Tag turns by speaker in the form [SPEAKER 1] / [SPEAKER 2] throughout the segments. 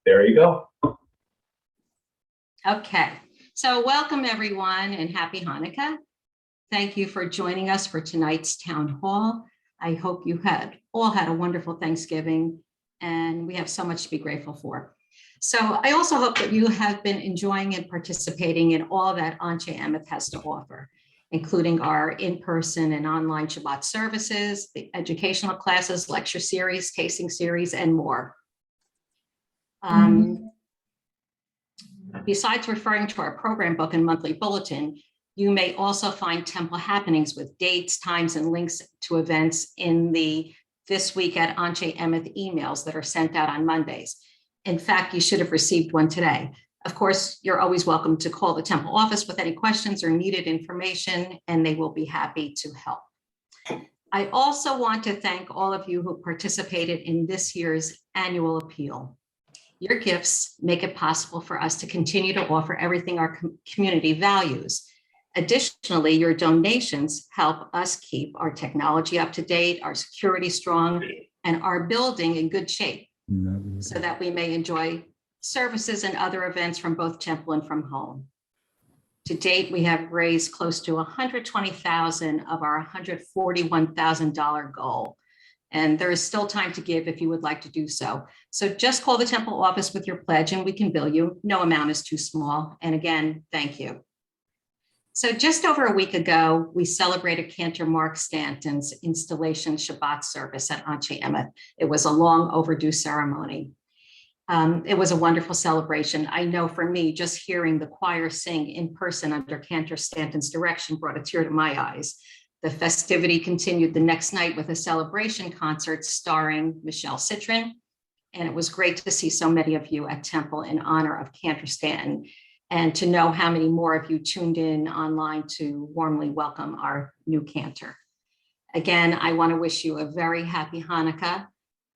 [SPEAKER 1] There you go.
[SPEAKER 2] Okay, so welcome everyone and happy Hanukkah. Thank you for joining us for tonight's town hall. I hope you all had a wonderful Thanksgiving, and we have so much to be grateful for. So I also hope that you have been enjoying and participating in all that Anshe Emeth has to offer, including our in-person and online Shabbat services, the educational classes, lecture series, tasting series, and more. Besides referring to our program book and monthly bulletin, you may also find temple happenings with dates, times, and links to events in the This Week at Anshe Emeth emails that are sent out on Mondays. In fact, you should have received one today. Of course, you're always welcome to call the temple office with any questions or needed information, and they will be happy to help. I also want to thank all of you who participated in this year's annual appeal. Your gifts make it possible for us to continue to offer everything our community values. Additionally, your donations help us keep our technology up to date, our security strong, and our building in good shape so that we may enjoy services and other events from both temple and from home. To date, we have raised close to $120,000 of our $141,000 goal. And there is still time to give if you would like to do so. So just call the temple office with your pledge and we can bill you. No amount is too small. And again, thank you. So just over a week ago, we celebrated Cantor Mark Stanton's installation Shabbat service at Anshe Emeth. It was a long overdue ceremony. It was a wonderful celebration. I know for me, just hearing the choir sing in person under Cantor Stanton's direction brought a tear to my eyes. The festivity continued the next night with a celebration concert starring Michelle Citron. And it was great to see so many of you at Temple in honor of Cantor Stanton, and to know how many more of you tuned in online to warmly welcome our new Cantor. Again, I want to wish you a very happy Hanukkah.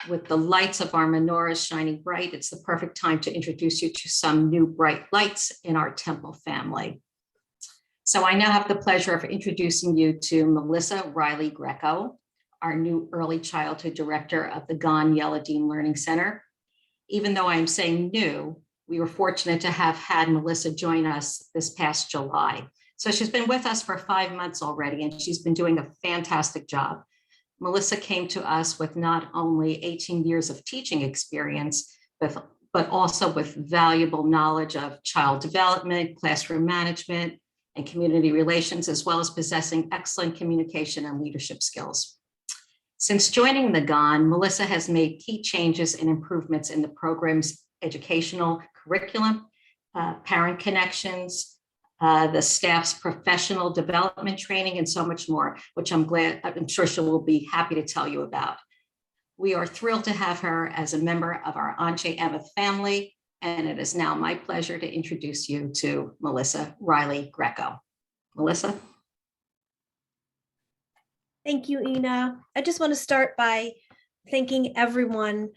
[SPEAKER 2] With the lights of our menorahs shining bright, it's the perfect time to introduce you to some new bright lights in our Temple family. So I now have the pleasure of introducing you to Melissa Riley Greco, our new early childhood director of the Gan Yeladim Learning Center. Even though I'm saying new, we were fortunate to have had Melissa join us this past July. So she's been with us for 5 months already, and she's been doing a fantastic job. Melissa came to us with not only 18 years of teaching experience, but also with valuable knowledge of child development, classroom management, and community relations, as well as possessing excellent communication and leadership skills. Since joining the GAN, Melissa has made key changes and improvements in the program's educational curriculum, parent connections, the staff's professional development training, and so much more, which I'm sure she will be happy to tell you about. We are thrilled to have her as a member of our Anshe Emeth family, and it is now my pleasure to introduce you to Melissa Riley Greco. Melissa.
[SPEAKER 3] Thank you, Ina. I just want to start by thanking everyone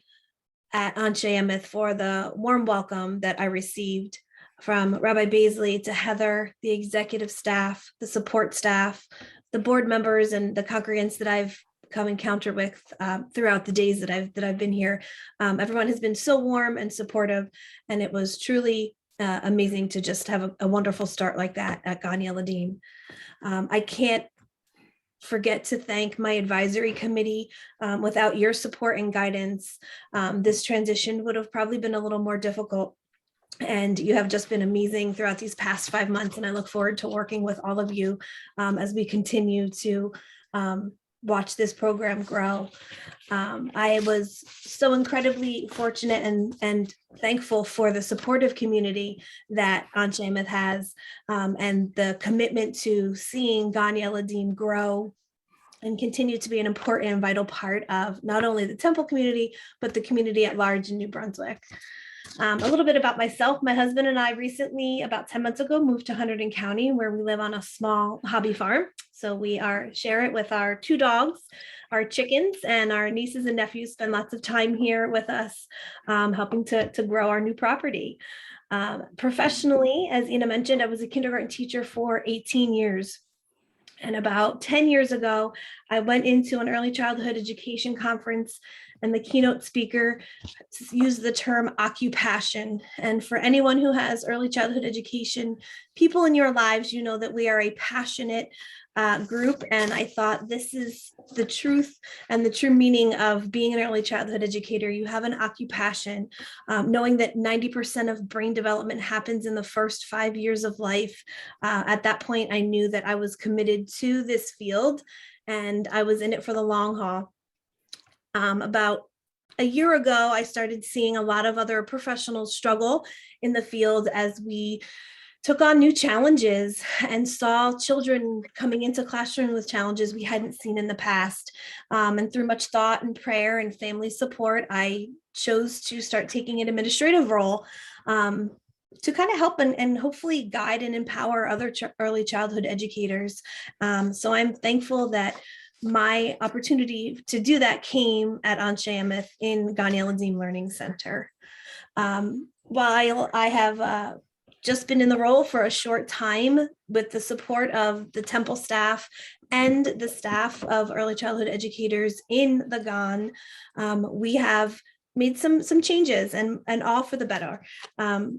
[SPEAKER 3] at Anshe Emeth for the warm welcome that I received, from Rabbi Baisley to Heather, the executive staff, the support staff, the board members, and the congregants that I've come encounter with throughout the days that I've been here. Everyone has been so warm and supportive, and it was truly amazing to just have a wonderful start like that at Gan Yeladim. I can't forget to thank my advisory committee. Without your support and guidance, this transition would have probably been a little more difficult. And you have just been amazing throughout these past 5 months. And I look forward to working with all of you as we continue to watch this program grow. I was so incredibly fortunate and thankful for the supportive community that Anshe Emeth has, and the commitment to seeing Gan Yeladim grow and continue to be an important and vital part of not only the temple community, but the community at large in New Brunswick. A little bit about myself. My husband and I recently, about 10 months ago, moved to Hunterdon County, where we live on a small hobby farm. So we share it with our 2 dogs, our chickens, and our nieces and nephews spend lots of time here with us, helping to grow our new property. Professionally, as Ina mentioned, I was a kindergarten teacher for 18 years. And about 10 years ago, I went into an early childhood education conference, and the keynote speaker used the term occupation. And for anyone who has early childhood education people in your lives, you know that we are a passionate group. And I thought this is the truth and the true meaning of being an early childhood educator. You have an occupation, knowing that 90% of brain development happens in the first 5 years of life. At that point, I knew that I was committed to this field and I was in it for the long haul. About a year ago, I started seeing a lot of other professionals struggle in the field as we took on new challenges and saw children coming into classroom with challenges we hadn't seen in the past. And through much thought and prayer and family support, I chose to start taking an administrative role to kind of help and hopefully guide and empower other early childhood educators. So I'm thankful that my opportunity to do that came at Anshe Emeth in Gan Eladim Learning Center. While I have just been in the role for a short time, with the support of the Temple staff and the staff of early childhood educators in the Gan, we have made some changes and all for the better.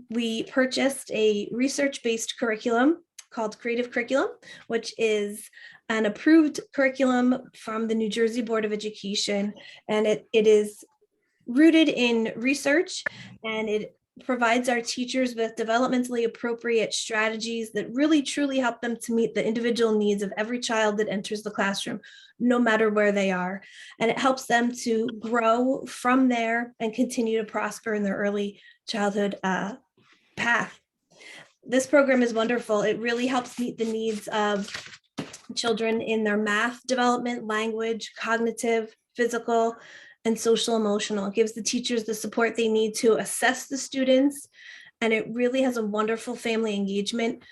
[SPEAKER 3] We purchased a research-based curriculum called Creative Curriculum, which is an approved curriculum from the New Jersey Board of Education, and it is rooted in research, and it provides our teachers with developmentally appropriate strategies that really truly help them to meet the individual needs of every child that enters the classroom, no matter where they are. And it helps them to grow from there and continue to prosper in their early childhood path. This program is wonderful. It really helps meet the needs of children in their math development, language, cognitive, physical, and social emotional. It gives the teachers the support they need to assess the students. And it really has a wonderful family engagement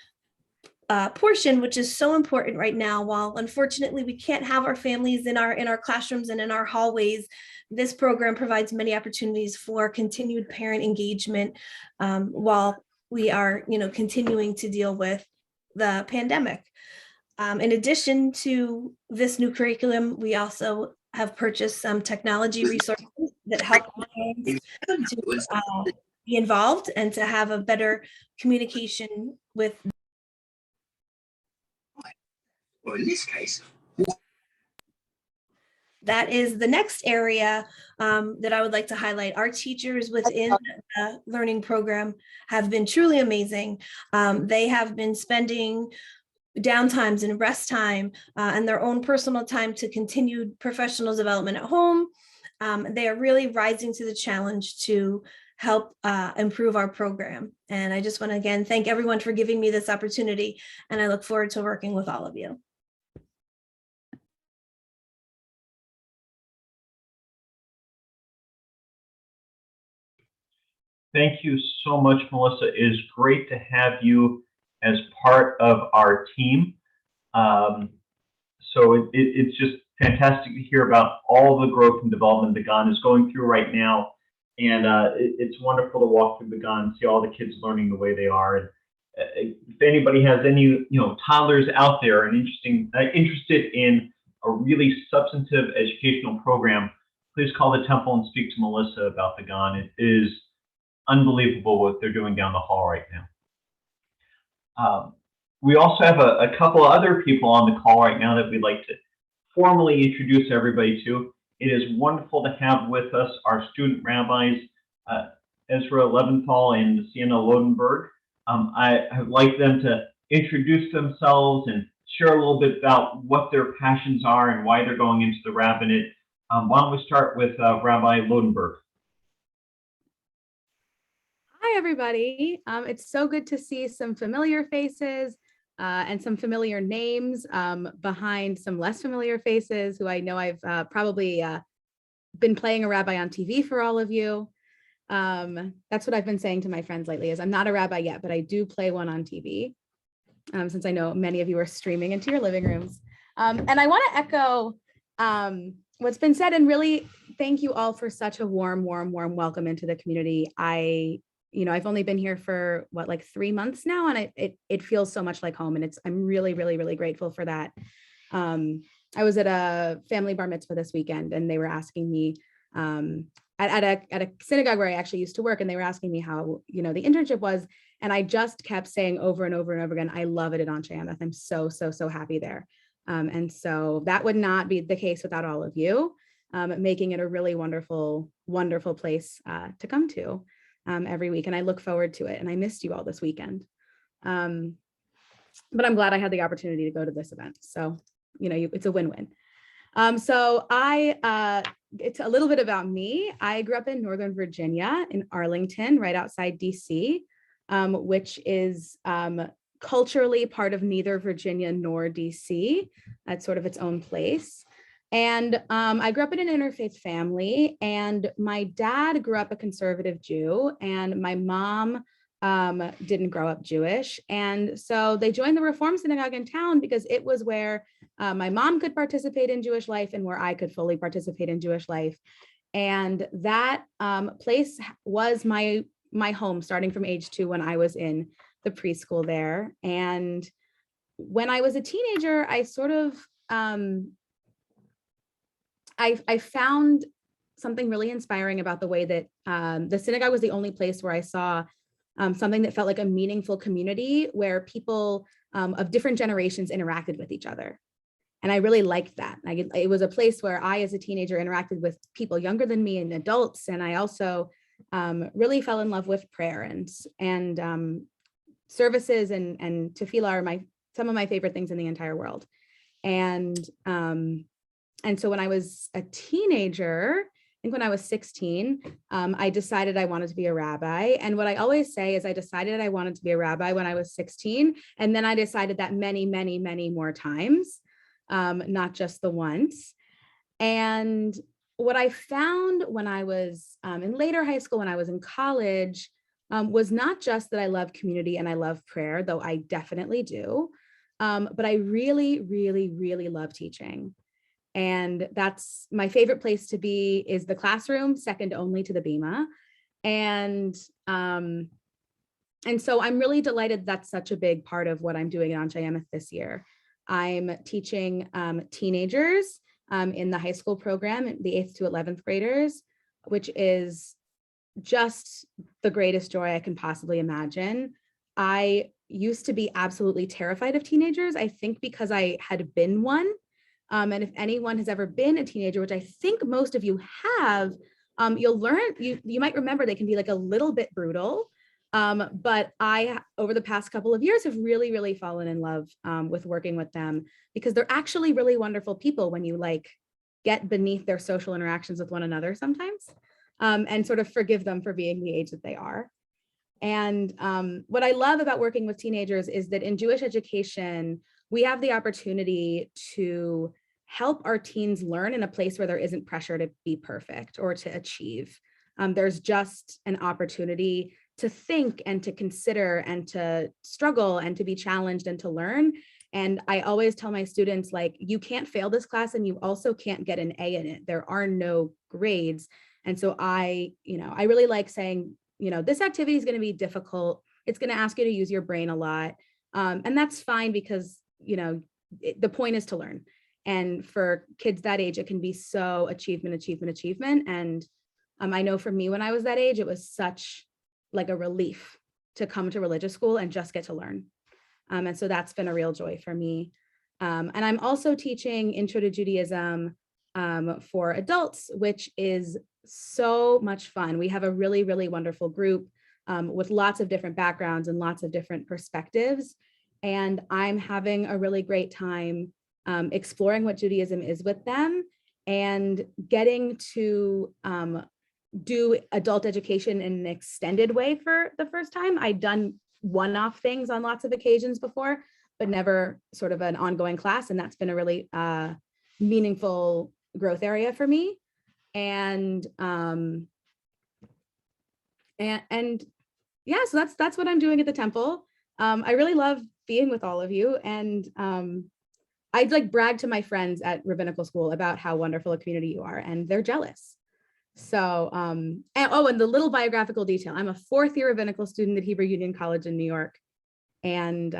[SPEAKER 3] portion, which is so important right now. While unfortunately we can't have our families in our classrooms and in our hallways, this program provides many opportunities for continued parent engagement while we are, continuing to deal with the pandemic. In addition to this new curriculum, we also have purchased some technology resources that help parents to be involved and to have a better communication with.
[SPEAKER 1] Well, in this case,
[SPEAKER 3] that is the next area that I would like to highlight. Our teachers within the learning program have been truly amazing. They have been spending downtimes and rest time and their own personal time to continue professional development at home. They are really rising to the challenge to help improve our program. And I just want to again thank everyone for giving me this opportunity, and I look forward to working with all of you.
[SPEAKER 4] Thank you so much, Melissa. It is great to have you as part of our team. So it's just fantastic to hear about all the growth and development the Gan is going through right now. And it's wonderful to walk through the Gan and see all the kids learning the way they are. And if anybody has any toddlers out there and interested in a really substantive educational program, please call the Temple and speak to Melissa about the Gan. It is unbelievable what they're doing down the hall right now. We also have a couple of other people on the call right now that we'd like to formally introduce everybody to. It is wonderful to have with us our student rabbis, Ezra Leventhal and Sienna Lodenberg. I'd like them to introduce themselves and share a little bit about what their passions are and why they're going into the rabbinate. Why don't we start with Rabbi Lodenberg?
[SPEAKER 5] Hi, everybody. It's so good to see some familiar faces and some familiar names behind some less familiar faces who I know I've probably been playing a rabbi on TV for all of you. That's what I've been saying to my friends lately is I'm not a rabbi yet, but I do play one on TV since I know many of you are streaming into your living rooms. And I want to echo what's been said and really thank you all for such a warm welcome into the community. I've only been here for like 3 months now, and it feels so much like home, and I'm really grateful for that. I was at a family bar mitzvah this weekend, and they were asking me at a synagogue where I actually used to work, and they were asking me how, the internship was. And I just kept saying over and over and over again, I love it at Anshe Emeth. I'm so, so, so happy there. And so that would not be the case without all of you, making it a really wonderful, wonderful place to come to every week. And I look forward to it. And I missed you all this weekend. But I'm glad I had the opportunity to go to this event. So, it's a win-win. So it's a little bit about me. I grew up in Northern Virginia, in Arlington, right outside DC, which is culturally part of neither Virginia nor DC. That's sort of its own place. And I grew up in an interfaith family, and my dad grew up a conservative Jew, and my mom didn't grow up Jewish. And so they joined the Reform Synagogue in town because it was where my mom could participate in Jewish life and where I could fully participate in Jewish life. And that place was my home starting from age 2 when I was in the preschool there. And when I was a teenager, I sort of, I found something really inspiring about the way that the synagogue was the only place where I saw something that felt like a meaningful community where people of different generations interacted with each other. And I really liked that. It was a place where I, as a teenager, interacted with people younger than me and adults. And I also really fell in love with prayer and services and tefillah are some of my favorite things in the entire world. And so when I was a teenager, I think when I was 16, I decided I wanted to be a rabbi. And what I always say is I decided I wanted to be a rabbi when I was 16. And then I decided that many, many, many more times, not just the once. And what I found when I was in later high school, when I was in college, was not just that I love community and I love prayer, though I definitely do, but I really, really, really love teaching. And that's my favorite place to be is the classroom, second only to the bima. And so I'm really delighted that's such a big part of what I'm doing at Anshe Emeth this year. I'm teaching teenagers in the high school program, the 8th to 11th graders, which is just the greatest joy I can possibly imagine. I used to be absolutely terrified of teenagers, I think because I had been one. And if anyone has ever been a teenager, which I think most of you have, you'll learn, you might remember they can be like a little bit brutal. But I, over the past couple of years, have really, really fallen in love with working with them because they're actually really wonderful people when you get beneath their social interactions with one another sometimes and sort of forgive them for being the age that they are. And what I love about working with teenagers is that in Jewish education, we have the opportunity to help our teens learn in a place where there isn't pressure to be perfect or to achieve. There's just an opportunity to think and to consider and to struggle and to be challenged and to learn. And I always tell my students, you can't fail this class and you also can't get an A in it. There are no grades. And so I really like saying, this activity is going to be difficult. It's going to ask you to use your brain a lot. And that's fine because, the point is to learn. And for kids that age, it can be so achievement. And I know for me, when I was that age, it was such a relief to come to religious school and just get to learn. And so that's been a real joy for me. And I'm also teaching Intro to Judaism for adults, which is so much fun. We have a really, really wonderful group with lots of different backgrounds and lots of different perspectives. And I'm having a really great time exploring what Judaism is with them and getting to do adult education in an extended way for the first time. I'd done one-off things on lots of occasions before, but never sort of an ongoing class. And that's been a really meaningful growth area for me. And yeah, so that's what I'm doing at the temple. I really love being with all of you. And I'd brag to my friends at rabbinical school about how wonderful a community you are, and they're jealous. So, and the little biographical detail, I'm a 4th-year rabbinical student at Hebrew Union College in New York. And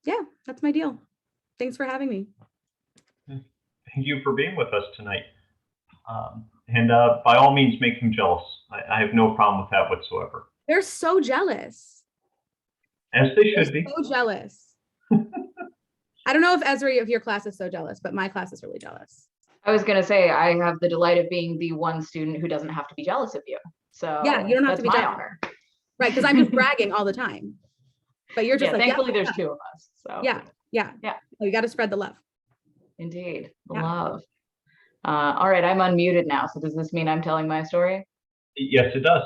[SPEAKER 5] yeah, that's my deal. Thanks for having me.
[SPEAKER 4] thank you for being with us tonight. And by all means, make him jealous. I have no problem with that whatsoever.
[SPEAKER 5] They're so jealous.
[SPEAKER 4] As they should be.
[SPEAKER 5] So jealous. I don't know if Ezra, if your class is so jealous, but my class is really jealous.
[SPEAKER 6] I was going to say, I have the delight of being the one student who doesn't have to be jealous of you. So
[SPEAKER 5] yeah, you don't have to be
[SPEAKER 6] my
[SPEAKER 5] jealous.
[SPEAKER 6] honor.
[SPEAKER 5] Right, because I'm just bragging all the time. But you're just like,
[SPEAKER 6] thankfully
[SPEAKER 5] yeah,
[SPEAKER 6] there's two of us. So
[SPEAKER 5] yeah. Oh, you got to spread the love.
[SPEAKER 6] Indeed, the
[SPEAKER 5] Yeah.
[SPEAKER 6] love. All right, I'm unmuted now. So does this mean I'm telling my story?
[SPEAKER 4] Yes, it does.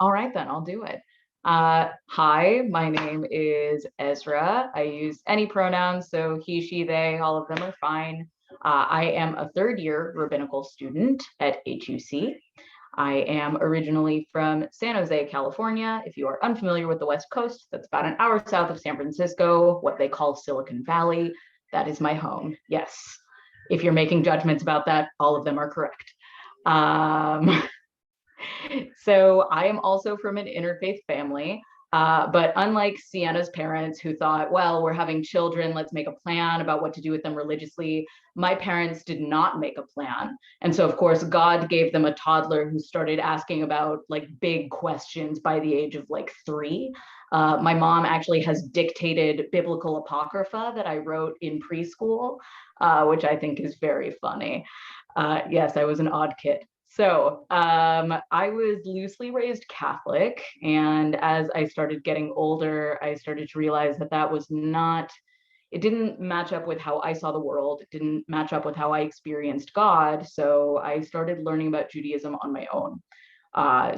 [SPEAKER 6] All right, then I'll do it. Hi, my name is Ezra. I use any pronouns, so he, she, they, all of them are fine. I am a third-year rabbinical student at HUC. I am originally from San Jose, California. If you are unfamiliar with the West Coast, that's about an hour south of San Francisco, what they call Silicon Valley. That is my home. Yes. If you're making judgments about that, all of them are correct. So I am also from an interfaith family, but unlike Sienna's parents who thought, well, we're having children, let's make a plan about what to do with them religiously, my parents did not make a plan. And so, of course, God gave them a toddler who started asking about like big questions by the age of like 3. My mom actually has dictated biblical apocrypha that I wrote in preschool, which I think is very funny. Yes, I was an odd kid. So I was loosely raised Catholic, and as I started getting older, I started to realize that that was not, it didn't match up with how I saw the world. It didn't match up with how I experienced God. So I started learning about Judaism on my own.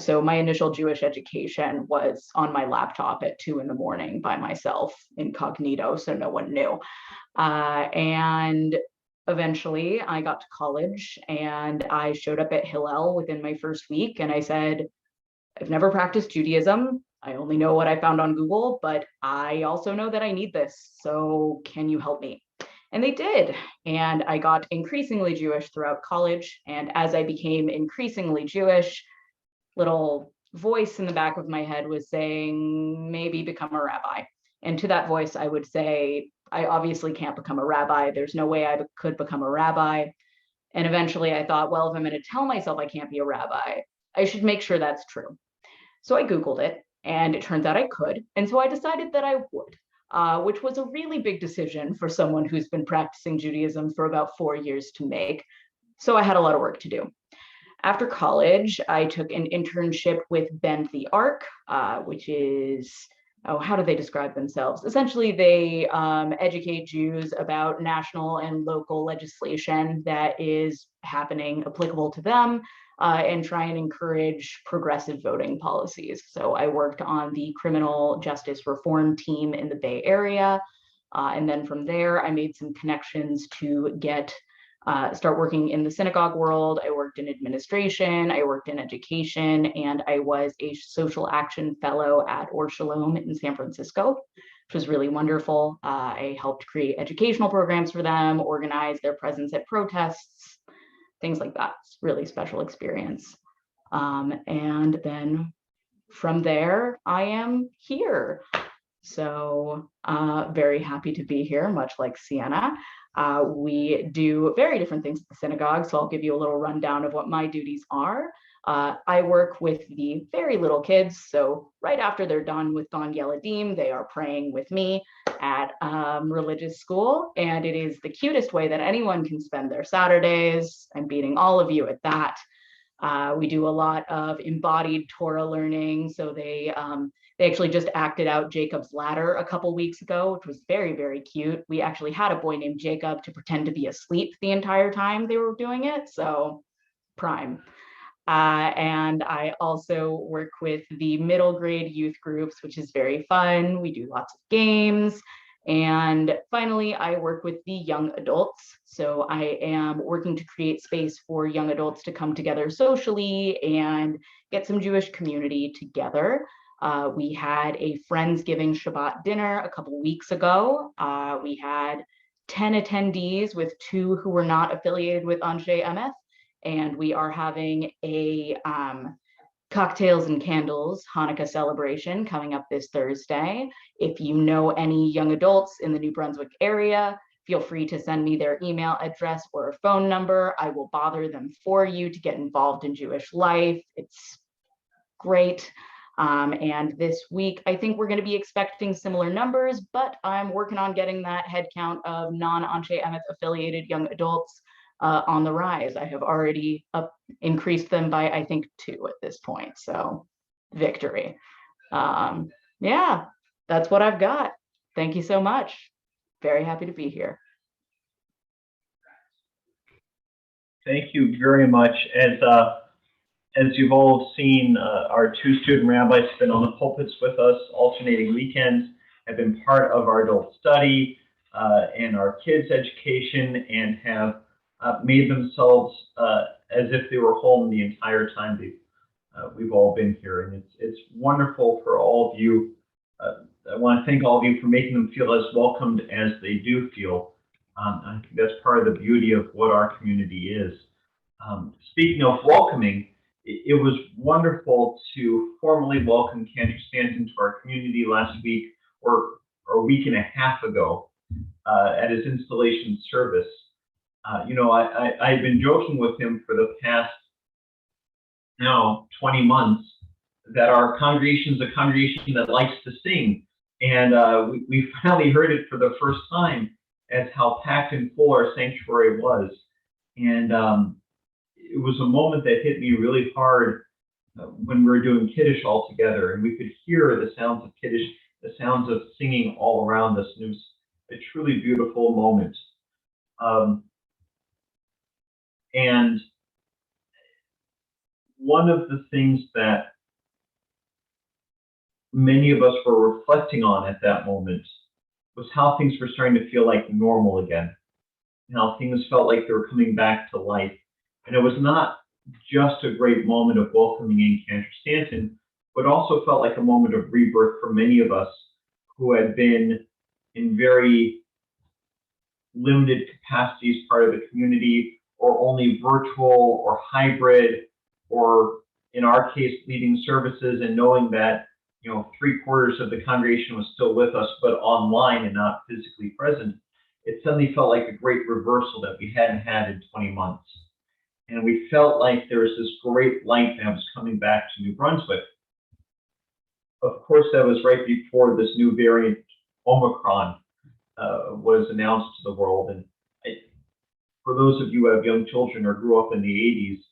[SPEAKER 6] So my initial Jewish education was on my laptop at 2 a.m. by myself, incognito, so no one knew. And eventually I got to college and I showed up at Hillel within my first week and I said, I've never practiced Judaism. I only know what I found on Google, but I also know that I need this. So can you help me? And they did. And I got increasingly Jewish throughout college. And as I became increasingly Jewish, little voice in the back of my head was saying, maybe become a rabbi. And to that voice, I would say, I obviously can't become a rabbi. There's no way I could become a rabbi. And eventually I thought, well, if I'm going to tell myself I can't be a rabbi, I should make sure that's true. So I Googled it and it turns out I could. And so I decided that I would, which was a really big decision for someone who's been practicing Judaism for about 4 years to make. So I had a lot of work to do. After college, I took an internship with Bend the Arc, which is, how do they describe themselves? Essentially, they educate Jews about national and local legislation that is happening, applicable to them, and try and encourage progressive voting policies. So I worked on the criminal justice reform team in the Bay Area. And then from there, I made some connections to start working in the synagogue world. I worked in administration, I worked in education, and I was a social action fellow at Or Shalom in San Francisco, which was really wonderful. I helped create educational programs for them, organize their presence at protests, things like that. It's a really special experience. And then from there, I am here. So very happy to be here, much like Sienna. We do very different things at the synagogue, so I'll give you a little rundown of what my duties are. I work with the very little kids, so right after they're done with Gan Yeladim, they are praying with me at religious school, and it is the cutest way that anyone can spend their Saturdays. I'm beating all of you at that. We do a lot of embodied Torah learning, so they actually just acted out Jacob's Ladder a couple weeks ago, which was very, very cute. We actually had a boy named Jacob to pretend to be asleep the entire time they were doing it, so prime. And I also work with the middle grade youth groups, which is very fun. We do lots of games. And finally, I work with the young adults. So I am working to create space for young adults to come together socially and get some Jewish community together. We had a Friendsgiving Shabbat dinner a couple weeks ago. We had 10 attendees with 2 who were not affiliated with Anshe Emeth. And we are having a cocktails and candles Hanukkah celebration coming up this Thursday. If you know any young adults in the New Brunswick area, feel free to send me their email address or a phone number. I will bother them for you to get involved in Jewish life. It's great. And this week, I think we're going to be expecting similar numbers, but I'm working on getting that head count of non-Anshe Emeth affiliated young adults on the rise. I have already increased them by, I think, 2 at this point. So victory. Yeah, that's what I've got. Thank you so much. Very happy to be here.
[SPEAKER 4] Thank you very much. As you've all seen, our 2 student rabbis have been on the pulpits with us alternating weekends, have been part of our adult study and our kids' education, and have made themselves as if they were home the entire time we've all been here. And it's wonderful for all of you. I want to thank all of you for making them feel as welcomed as they do feel. I think that's part of the beauty of what our community is. Speaking of welcoming, it was wonderful to formally welcome Cantor Stanton to our community last week, or a week and a half ago, at his installation service. I've been joking with him for the past 20 months that our congregation is a congregation that likes to sing. And we finally heard it for the first time as how packed and full our sanctuary was. And it was a moment that hit me really hard when we were doing Kiddush all together, and we could hear the sounds of Kiddush, the sounds of singing all around us. And it was a truly beautiful moment. And one of the things that many of us were reflecting on at that moment was how things were starting to feel like normal again, and how things felt like they were coming back to life. And it was not just a great moment of welcoming in Cantor Stanton, but also felt like a moment of rebirth for many of us who had been in very limited capacities part of the community, or only virtual or hybrid, or in our case, leading services and knowing that 3/4 of the congregation was still with us, but online and not physically present. It suddenly felt like a great reversal that we hadn't had in 20 months. And we felt like there was this great light that was coming back to New Brunswick. Of course, that was right before this new variant, Omicron, was announced to the world. And for those of you who have young children or grew up in the 80s,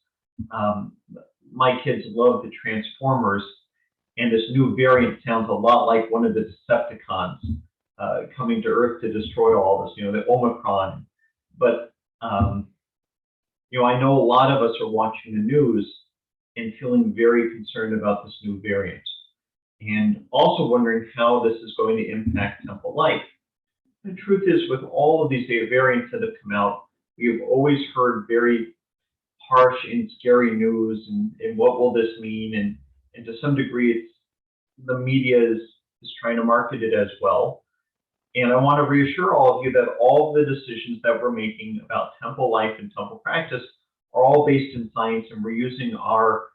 [SPEAKER 4] my kids love the Transformers. And this new variant sounds a lot like one of the Decepticons coming to Earth to destroy all this, the Omicron. But, I know a lot of us are watching the news and feeling very concerned about this new variant, and also wondering how this is going to impact temple life. The truth is, with all of these variants that have come out, we have always heard very harsh and scary news, and what will this mean? And to some degree, the media is trying to market it as well. And I want to reassure all of you that all of the decisions that we're making about temple life and temple practice are all based in science, and we're using our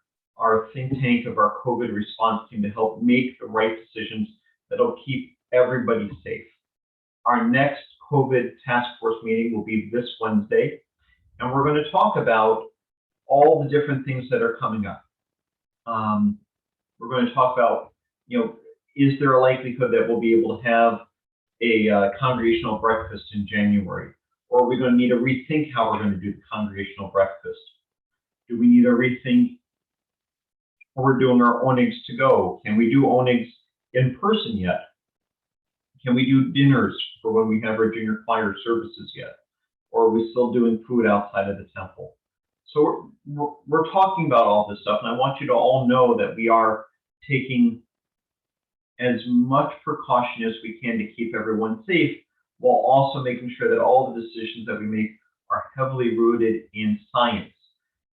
[SPEAKER 4] think tank of our COVID response team to help make the right decisions that'll keep everybody safe. Our next COVID task force meeting will be this Wednesday, and we're going to talk about all the different things that are coming up. We're going to talk about, is there a likelihood that we'll be able to have a congregational breakfast in January? Or are we going to need to rethink how we're going to do the congregational breakfast? Do we need to rethink how we're doing our onigs to go? Can we do onigs in person yet? Can we do dinners for when we have our junior choir services yet? Or are we still doing food outside of the temple? So we're talking about all this stuff, and I want you to all know that we are taking as much precaution as we can to keep everyone safe, while also making sure that all the decisions that we make are heavily rooted in science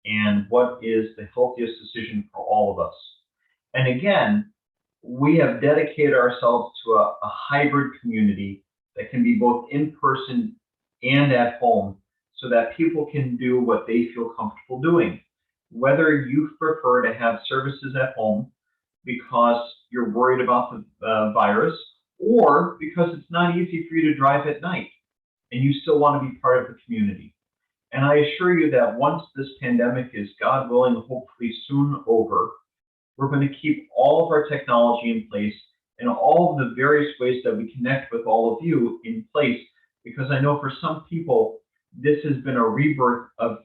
[SPEAKER 4] and what is the healthiest decision for all of us. And again, we have dedicated ourselves to a hybrid community that can be both in person and at home, so that people can do what they feel comfortable doing. Whether you prefer to have services at home because you're worried about the virus, or because it's not easy for you to drive at night. and you still want to be part of the community. And I assure you that once this pandemic is, God willing, hopefully soon over, we're going to keep all of our technology in place and all of the various ways that we connect with all of you in place, because I know for some people, this has been a rebirth of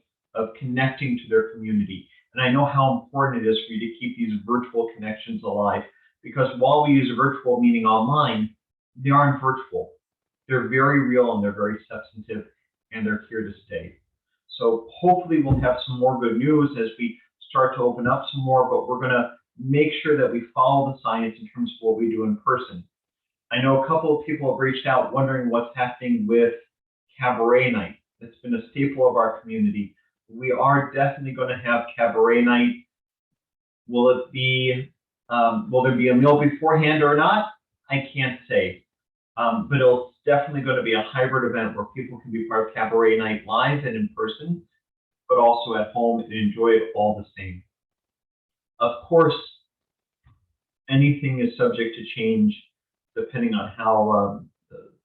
[SPEAKER 4] connecting to their community. And I know how important it is for you to keep these virtual connections alive, because while we use virtual, meaning online, they aren't virtual. They're very real and they're very substantive, and they're here to stay. So hopefully we'll have some more good news as we start to open up some more, but we're going to make sure that we follow the science in terms of what we do in person. I know a couple of people have reached out wondering what's happening with cabaret night. It's been a staple of our community. We are definitely going to have cabaret night. Will there be a meal beforehand or not? I can't say. But it's definitely going to be a hybrid event where people can be part of cabaret night live and in person, but also at home and enjoy it all the same. Of course, anything is subject to change depending on how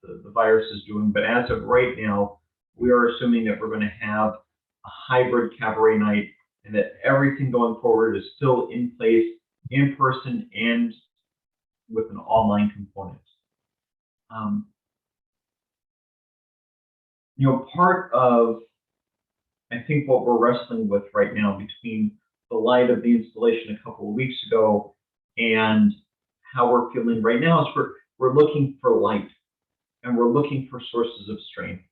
[SPEAKER 4] the virus is doing. But as of right now, we are assuming that we're going to have a hybrid cabaret night and that everything going forward is still in place, in person, and with an online component. Part of, I think, what we're wrestling with right now between the light of the installation a couple of weeks ago and how we're feeling right now is we're looking for light and we're looking for sources of strength.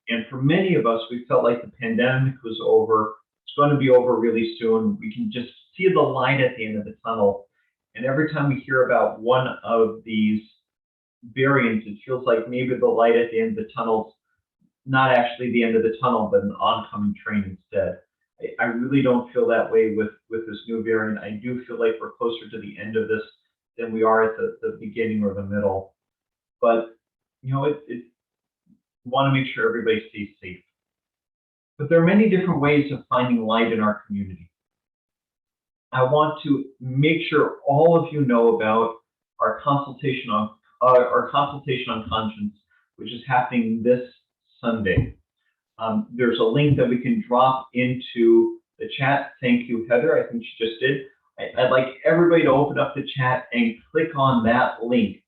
[SPEAKER 4] And for many of us, we felt like the pandemic was over. It's going to be over really soon. We can just see the light at the end of the tunnel. And every time we hear about one of these variants, it feels like maybe the light at the end of the tunnel's not actually the end of the tunnel, but an oncoming train instead. I really don't feel that way with this new variant. I do feel like we're closer to the end of this than we are at the beginning or the middle. But, we want to make sure everybody stays safe. But there are many different ways of finding light in our community. I want to make sure all of you know about our consultation on conscience, which is happening this Sunday. There's a link that we can drop into the chat. Thank you, Heather. I think she just did. I'd like everybody to open up the chat and click on that link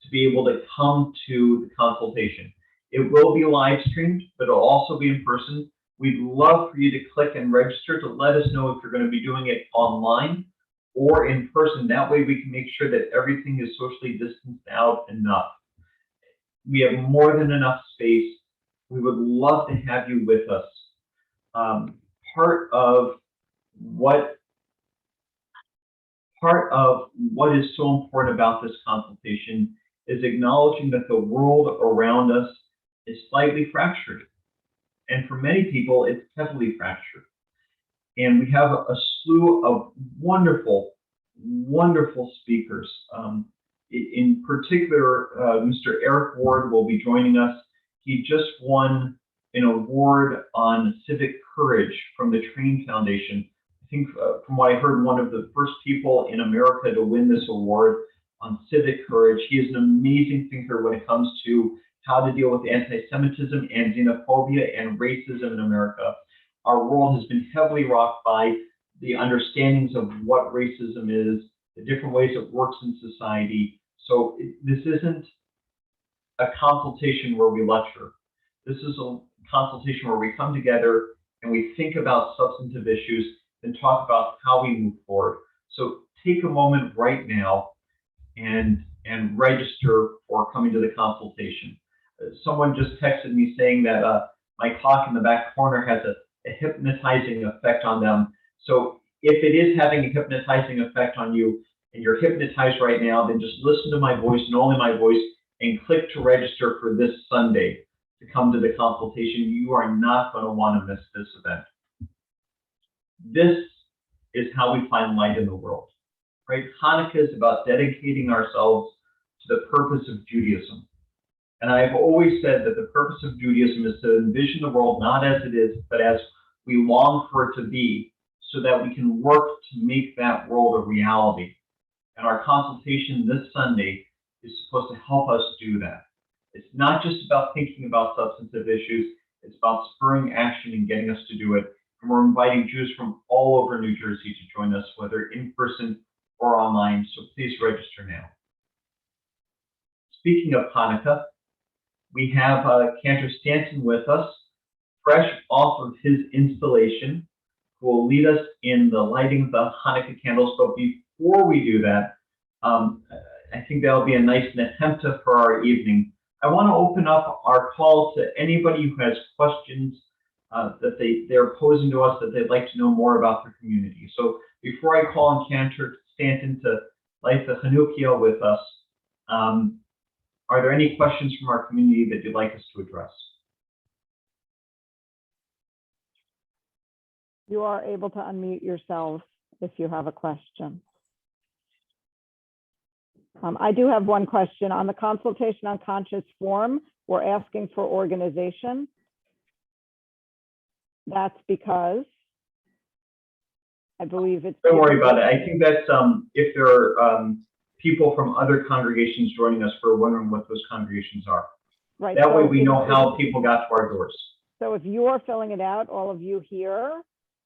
[SPEAKER 4] to be able to come to the consultation. It will be live streamed, but it'll also be in person. We'd love for you to click and register to let us know if you're going to be doing it online or in person. That way we can make sure that everything is socially distanced out enough. We have more than enough space. We would love to have you with us. Part of what is so important about this consultation is acknowledging that the world around us is slightly fractured. And for many people, it's heavily fractured. And we have a slew of wonderful, wonderful speakers. In particular, Mr. Eric Ward will be joining us. He just won an award on civic courage from the Train Foundation. I think from what I heard, one of the first people in America to win this award on civic courage. He is an amazing thinker when it comes to how to deal with anti-Semitism and xenophobia and racism in America. Our world has been heavily rocked by the understandings of what racism is, the different ways it works in society. So this isn't a consultation where we lecture. This is a consultation where we come together and we think about substantive issues and talk about how we move forward. So take a moment right now and register for coming to the consultation. Someone just texted me saying that my clock in the back corner has a hypnotizing effect on them. So if it is having a hypnotizing effect on you and you're hypnotized right now, then just listen to my voice and only my voice and click to register for this Sunday to come to the consultation. You are not going to want to miss this event. This is how we find light in the world, right? Hanukkah is about dedicating ourselves to the purpose of Judaism. And I've always said that the purpose of Judaism is to envision the world not as it is, but as we long for it to be, so that we can work to make that world a reality. And our consultation this Sunday is supposed to help us do that. It's not just about thinking about substantive issues. It's about spurring action and getting us to do it. And we're inviting Jews from all over New Jersey to join us, whether in person or online. So please register now. Speaking of Hanukkah, we have Cantor Stanton with us, fresh off of his installation, who will lead us in the lighting of the Hanukkah candles. But before we do that, I think that'll be a nice natempta for our evening. I want to open up our call to anybody who has questions that they're posing to us that they'd like to know more about their community. So before I call on Cantor Stanton to light the Hanukkah with us, are there any questions from our community that you'd like us to address?
[SPEAKER 7] You are able to unmute yourself if you have a question. I do have one question. On the consultation on conscience form, we're asking for organization. That's because I believe it's.
[SPEAKER 4] Don't worry about it. I think that's if there are people from other congregations joining us, we're wondering what those congregations are.
[SPEAKER 7] Right.
[SPEAKER 4] That way we know how people got to our doors.
[SPEAKER 7] So if you're filling it out, all of you here,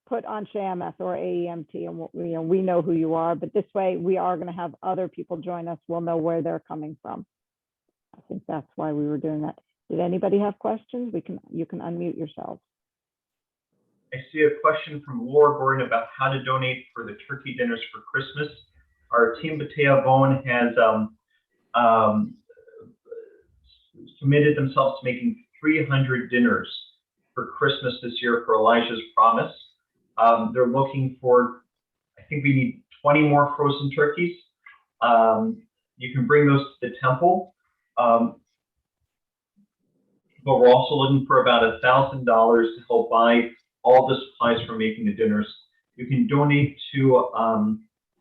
[SPEAKER 7] put on Ameth or AEMT, and we know who you are. But this way, we are going to have other people join us. We'll know where they're coming from. I think that's why we were doing that. Did anybody have questions? You can unmute yourself.
[SPEAKER 4] I see a question from Laura Gordon about how to donate for the turkey dinners for Christmas. Our team Batea Bone has committed themselves to making 300 dinners for Christmas this year for Elijah's Promise. They're looking for, I think we need 20 more frozen turkeys. You can bring those to the temple. But we're also looking for about $1,000 to help buy all the supplies for making the dinners. You can donate to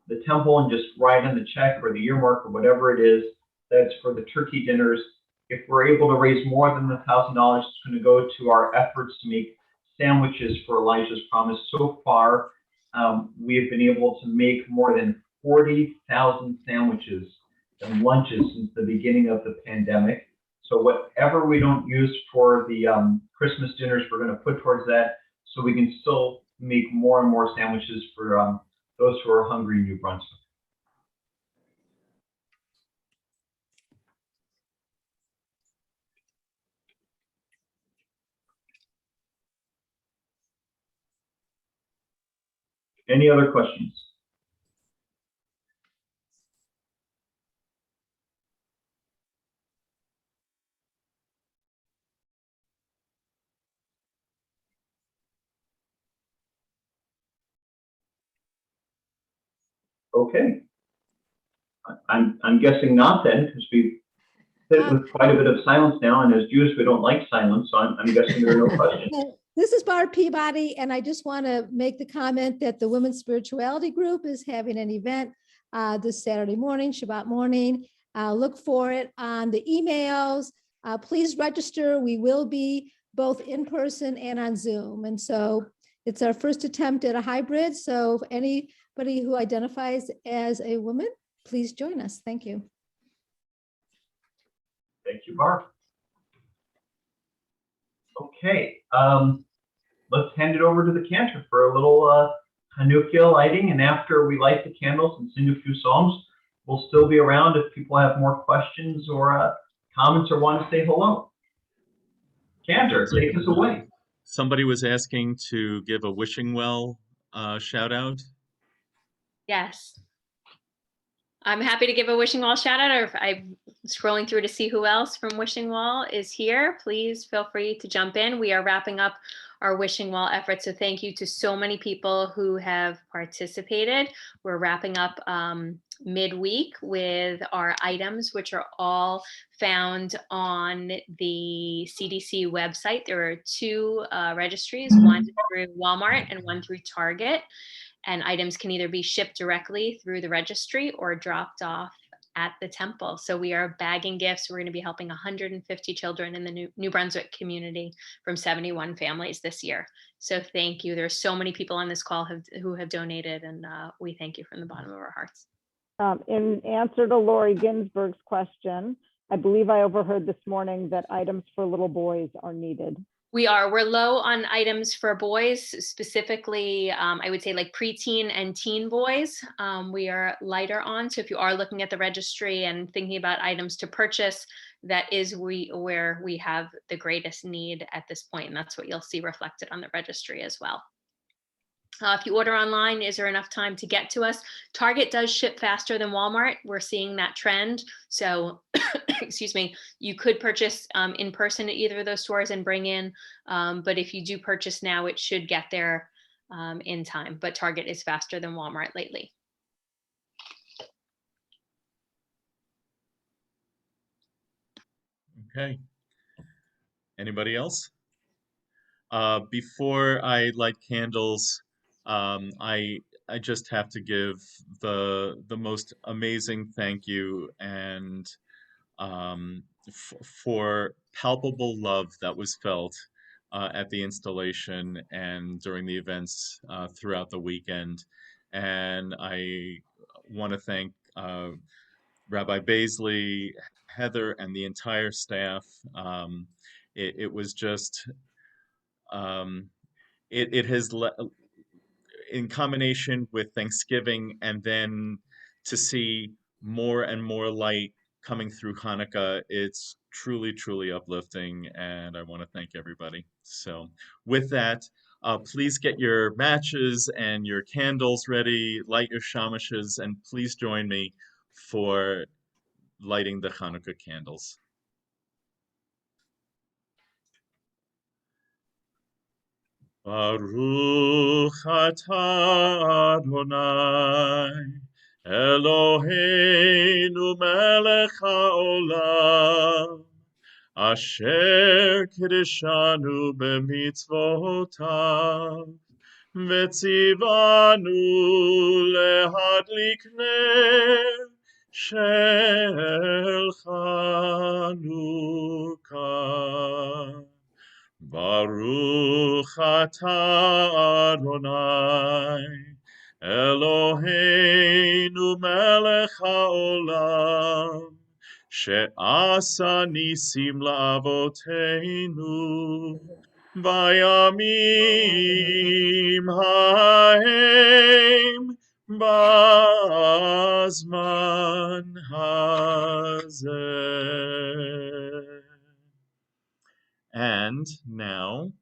[SPEAKER 4] the temple and just write on the check or the earmark or whatever it is that's for the turkey dinners. If we're able to raise more than the $1,000, it's going to go to our efforts to make sandwiches for Elijah's Promise. So far, we have been able to make more than 40,000 sandwiches and lunches since the beginning of the pandemic. So whatever we don't use for the Christmas dinners, we're going to put towards that so we can still make more and more sandwiches for those who are hungry in New Brunswick. Any other questions? Okay. I'm guessing not then, because we've hit with quite a bit of silence now, and as Jews, we don't like silence, so I'm guessing there are no questions.
[SPEAKER 8] This is Barb Peabody, and I just want to make the comment that the Women's Spirituality Group is having an event this Saturday morning, Shabbat morning. Look for it on the emails. Please register. We will be both in person and on Zoom. And so it's our first attempt at a hybrid. So if anybody who identifies as a woman, please join us. Thank you.
[SPEAKER 4] Thank you, Barb. Okay, let's hand it over to the cantor for a little Hanukkah lighting. And after we light the candles and sing a few songs, we'll still be around if people have more questions or comments or want to say hello. Cantor, take us away.
[SPEAKER 9] Somebody was asking to give a wishing well shout out.
[SPEAKER 10] Yes. I'm happy to give a Wishing Well shout out, or if I'm scrolling through to see who else from Wishing Well is here, please feel free to jump in. We are wrapping up our Wishing Well efforts, so thank you to so many people who have participated. We're wrapping up midweek with our items, which are all found on the CDC website. There are two registries, one through Walmart and one through Target. And items can either be shipped directly through the registry or dropped off at the temple. So we are bagging gifts. We're going to be helping 150 children in the New Brunswick community from 71 families this year. So thank you. There's so many people on this call who have donated, and we thank you from the bottom of our hearts.
[SPEAKER 7] In answer to Lori Ginsburg's question, I believe I overheard this morning that items for little boys are needed.
[SPEAKER 10] We're low on items for boys, specifically, I would say like preteen and teen boys. We are lighter on. So if you are looking at the registry and thinking about items to purchase, that is where we have the greatest need at this point. And that's what you'll see reflected on the registry as well. If you order online, is there enough time to get to us? Target does ship faster than Walmart. We're seeing that trend. So, excuse me, you could purchase in person at either of those stores and bring in. But if you do purchase now, it should get there in time. But Target is faster than Walmart lately.
[SPEAKER 9] Okay. Anybody else? Before I light candles, I just have to give the most amazing thank you and for palpable love that was felt at the installation and during the events throughout the weekend. And I want to thank Rabbi Baisley, Heather, and the entire staff. It was just it has in combination with Thanksgiving and then to see more and more light coming through Hanukkah, it's truly, truly uplifting, and I want to thank everybody. So with that, please get your matches and your candles ready, light your shamishes, and please join me for lighting the Hanukkah candles. Baruch atah Adonai, Eloheinu melech haolam, asher kiddushanu b'mitzvotav, v'tzivanu lehadlik ner shel Chanukah. Baruch atah Adonai, Eloheinu melech haolam, she'asa nisim la'avoteinu, bayamim hahem, bazman hazeh. And now,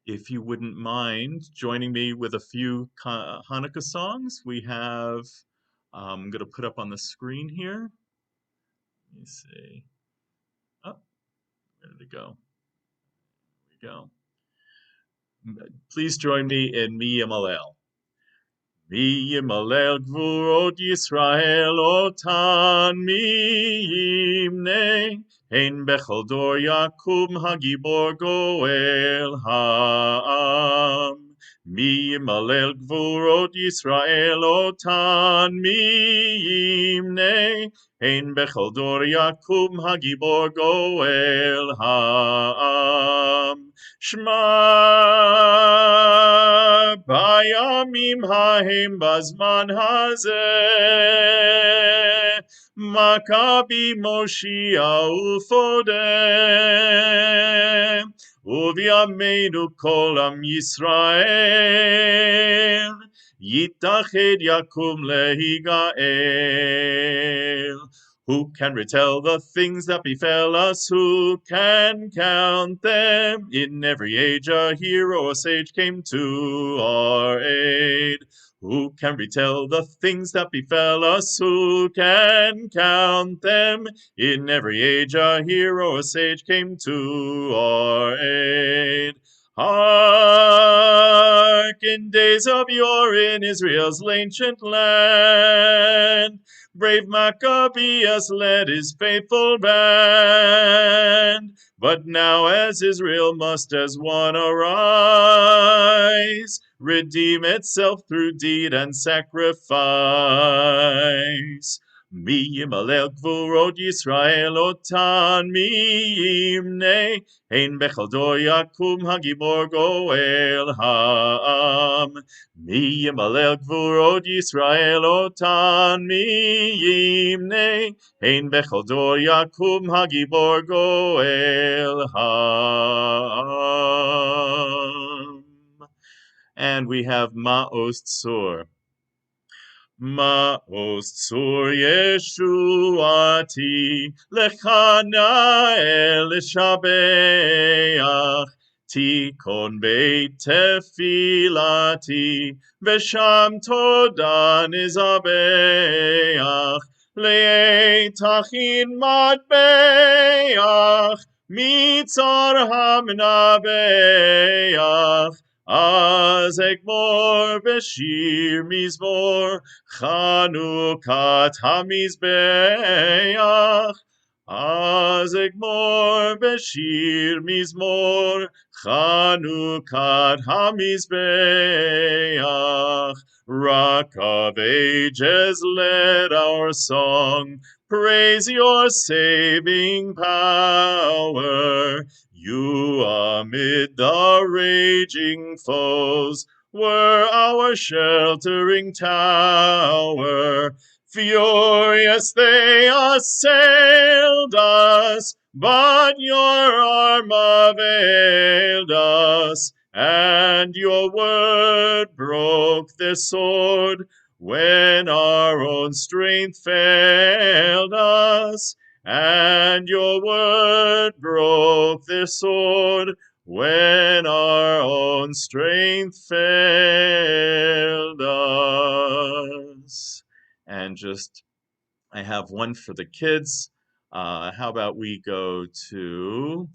[SPEAKER 9] if you wouldn't mind joining me with a few Hanukkah songs, we have, I'm going to put up on the screen here. Let me see. Oh, where did it go? Here we go. Please join me in Mi Yimalel. Mi Yimalel Gvurot Yisrael Otan Mi Yimnei. Ein bechol dor yakum hagibor goel ha'am. Mi yimalel gvurot Yisrael otan mi yimnei. Ein bechol dor yakum hagibor goel ha'am. Shma bayamim hahem bazman hazeh. Maccabi Moshia ufodeh, uviyameinu kol am Yisrael, yitached yakum lehigael. Who can retell the things that befell us? Who can count them? In every age a hero, a sage came to our aid. Who can retell the things that befell us? Who can count them? In every age a hero, a sage came to our aid. Hark, in days of yore in Israel's ancient land, brave Maccabeus led his faithful band. But now as Israel must as one arise, redeem itself through deed and sacrifice. Mi yimalel gvurot Yisrael otan mi yimne. Ein bechal dor yakum hagibor goel ha'am. Mi yimalel gvurot Yisrael otan mi yimne. Ein bechal dor yakum hagibor goel ha'am. And we have Ma'os Tzur. Ma'os Tzur Yeshuati Lechana El Shabeach Tikon Beit Tefilati Vesham Toda Nizabeach Le'etachin Matbeach Mitzar Hamnabeach Az Egmor Beshir Mizmor Chanukat HaMizbeach Az Egmor Beshir Mizmor Chanukat HaMizbeach. Rock of Ages, let our song praise your saving power. You amid the raging foes were our sheltering tower. Furious they assailed us, but your arm availed us, and your word broke their sword when our own strength failed us. And your word broke their sword when our own strength failed us. And just, I have one for the kids. How about we go to,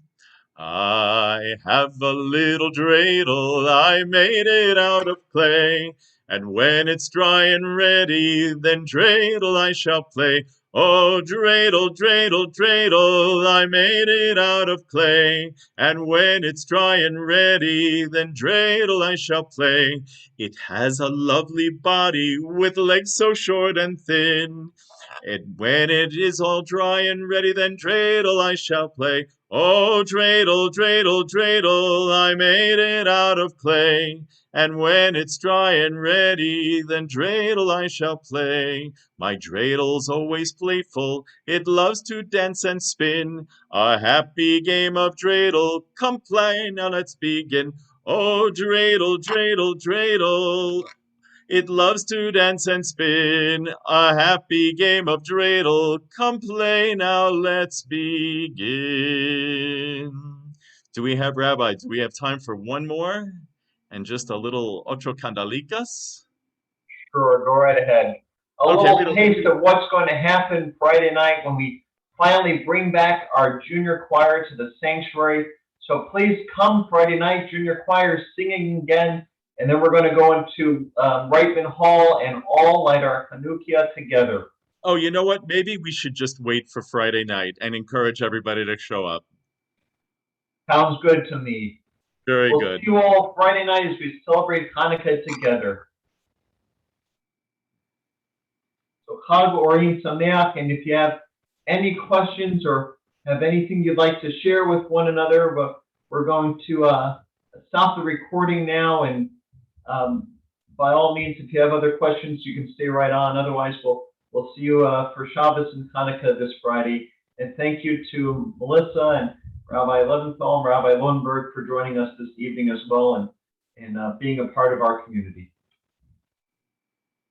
[SPEAKER 9] I have a little dreidel, I made it out of clay. And when it's dry and ready, then dreidel I shall play. Oh, dreidel, dreidel, dreidel, I made it out of clay. And when it's dry and ready, then dreidel I shall play. It has a lovely body with legs so short and thin. And when it is all dry and ready, then dreidel I shall play. Oh, dreidel, dreidel, dreidel, I made it out of clay. And when it's dry and ready, then dreidel I shall play. My dreidel's always playful, it loves to dance and spin. A happy game of dreidel, come play, now let's begin. Oh, dreidel, dreidel, dreidel, it loves to dance and spin. A happy game of dreidel, come play, now let's begin. Do we have, Rabbi, do we have time for one more? And just a little otro candalitas?
[SPEAKER 4] Sure, go right ahead. A little taste of what's going to happen Friday night when we finally bring back our junior choir to the sanctuary. So please come Friday night, junior choir singing again, and then we're going to go into Reitman Hall and all light our Hanukkah together.
[SPEAKER 9] Oh, you know what? Maybe we should just wait for Friday night and encourage everybody to show up.
[SPEAKER 4] Sounds good to me.
[SPEAKER 9] Very
[SPEAKER 4] we'll
[SPEAKER 9] good.
[SPEAKER 4] See you all Friday night as we celebrate Hanukkah together. So Chag Orim Sameach, and if you have any questions or have anything you'd like to share with one another, we're going to stop the recording now, and by all means, if you have other questions, you can stay right on. Otherwise, we'll see you for Shabbos and Hanukkah this Friday. And thank you to Melissa and Rabbi Lodenberg and Rabbi Lodenberg for joining us this evening as well, and being a part of our community.